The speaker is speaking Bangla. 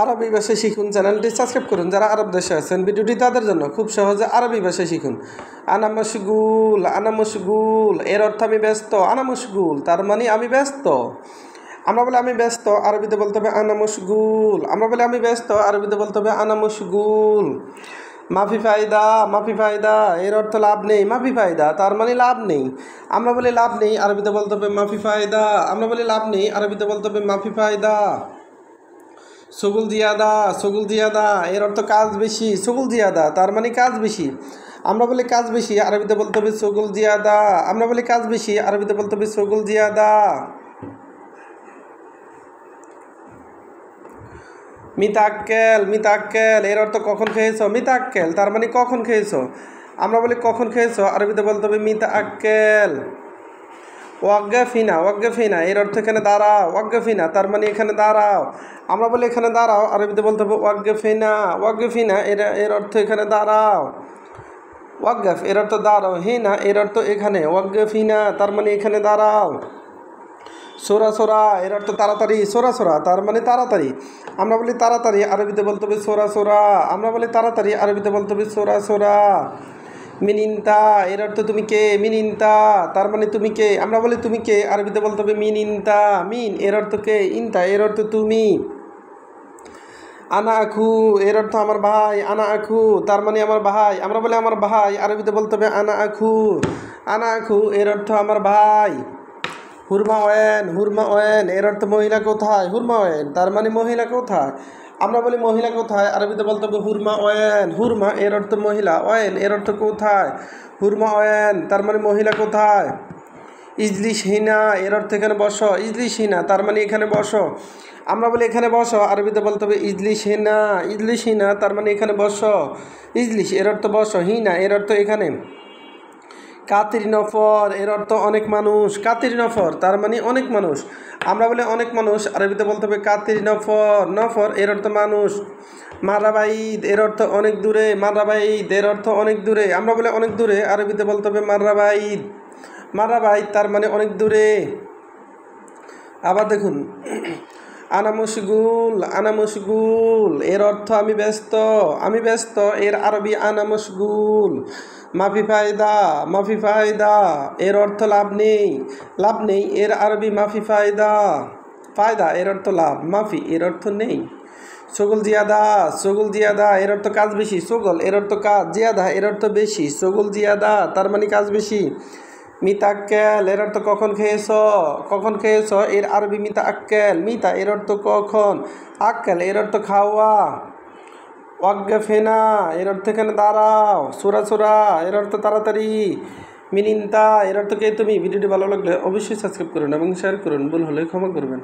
আরবি ভাষা শিখুন চ্যানেলটি সাবস্ক্রাইব করুন। যারা আরব দেশে আছেন ভিডিওটি তাদের জন্য, খুব সহজে আরবি ভাষা শিখুন। আনা মশগুল, আনা মশগুল এর অর্থ আমি ব্যস্ত। আনা মশগুল তার মানে আমি ব্যস্ত। আমরা বলে আমি ব্যস্ত, আরবিতে বলতে হবে আনা মশগুল। আমরা বলে আমি ব্যস্ত, আরবিতে বলতে হবে আনা মশগুল। মাফি ফায়দা, মাফি ফায়দা এর অর্থ লাভ নেই। মাফি ফায়দা তার মানে লাভ নেই। আমরা বলি লাভ নেই, আরবিতে বলতে হবে মাফি ফায়দা। আমরা বলি লাভ নেই, আরবিতে বলতে হবে মাফি ফায়দা। সগুল জিয়াদা, সগুল জিয়াদা এর অর্থ কাজ বেশি। সগুল জিয়াদা তার মানে কাজ বেশি। আমরা বলি কাজ বেশি, আরবিতে বলতে হবে সগুল জিয়াদা। আমরা বলি কাজ বেশি, আরবিতে বলতে হবে সগুল জিয়াদা। মিতাক্কেল, মিতাক্কেল এর অর্থ কখন খেয়েছো। মিতাক্কেল তার মানে কখন খেয়েছো। আমরা বলি কখন খেয়েছো, আরবিতে বলতে হবে মিতাক্কেল। ওয়াগ্গাফিনা, ওয়াগ্গাফিনা এর অর্থ এখানে দাঁড়াও। ওয়াগ্গাফিনা তার মানে এখানে দাঁড়াও। আমরা বলি এখানে দাঁড়াও, আরবিতে বলতে হবে ওয়াগ্গাফিনা। ওয়াগ্গাফিনা এর অর্থ এখানে দাঁড়াও। ওয়াগ্গাফ এর অর্থ দাঁড়াও, হিনা এর অর্থ এখানে। ওয়াগ্গাফিনা তার মানে এখানে দাঁড়াও। সোরা সোরা এর অর্থ তাড়াতাড়ি। সোরা সোরা তার মানে তাড়াতাড়ি। আমরা বলি তাড়াতাড়ি, আরবিতে বলতে হবে সোরা সোরা। আমরা বলি তাড়াতাড়ি, আরবিতে বলতে হবে সোরা সোরা। মিনিনতা এর অর্থ তুমি কে। মিনিনতা তার মানে তুমি কে। আমরা বলি তুমি কে, আরবিতে বলতে হবে মিনিনতা। মিন এর অর্থ কে, ইনতা এর অর্থ তুমি। আনা আখু এর অর্থ আমার ভাই। আনা আখু তার মানে আমার ভাই। আমরা বলি আমার ভাই, আরবিতে বলতে হবে আনা আখু। আনা আখু এর অর্থ আমার ভাই। হুরমা ওয়েন, হুরমা ওয়েন এর অর্থ মহিলা কোথায়। হুরমা ওয়েন তার মানে মহিলা কোথায়। আমরা বলি মহিলা কোথায়, আরবিতে বলতে হবে হুরমা ওয়েন। হুরমা এর অর্থ মহিলা, ওয়েন এর অর্থ কোথায়। হুরমা ওয়েন তার মানে মহিলা কোথায়। ইজলিশ হিনা এর অর্থ এখানে বসো। ইজলিশ হিনা তার মানে এখানে বসো। আমরা বলি এখানে বসো, আরবিতে বলতে হবে ইজলিশ হিনা। ইজলিশ হিনা তার মানে এখানে বসো। ইজলিশ এর অর্থ বসো, হিনা এর অর্থ এখানে। কাতির নফর এর অর্থ অনেক মানুষ। কাতির নফর তার মানে অনেক মানুষ। আমরা বলি অনেক মানুষ, আরবিতে বলতে হবে কাতির নফর। নফর এর অর্থ মানুষ। মাররাবাইদ এর অর্থ অনেক দূরে। মাররাবাইদ এর অর্থ অনেক দূরে। আমরা বলি অনেক দূরে, আরবিতে বলতে হবে মাররাবাইদ। মাররাবাইদ তার মানে অনেক দূরে। আবার দেখুন, আনা মশগুল, আনা মশগুল এর অর্থ আমি ব্যস্ত। আমি ব্যস্ত এর আরবি আনা মশগুল। মাফি ফায়দা, মাফি ফায়দা এর অর্থ লাভ নেই। লাভ নেই এর আরবি মাফি ফায়দা। ফায়দা এর অর্থ লাভ, মাফি এর অর্থ নেই। সগুল জিয়াদা, সগুল জিয়াদা এর অর্থ কাজ বেশি। সগল এর অর্থ কাজ, জিয়াদা এর অর্থ বেশি। সগুল জিয়াদা তার মানে কাজ বেশি। মিতাক্কেল এর অর্থ কখন খেয়েছ। কখন খেয়েছ এর আরবি মিতা আক্কেল। মিতা এর অর্থ কখন, আক্কেল এর অর্থ খাওয়া। ওয়াগ্গাফেনা এর অর্থ এখানে দাঁড়াও। সোরা সোরা এর অর্থ তাড়াতাড়ি। মিনিনতা এর অর্থ কে তুমি। ভিডিওটি ভালো লাগলে অবশ্যই সাবস্ক্রাইব করুন এবং শেয়ার করুন। ভুল হলে ক্ষমা করবেন।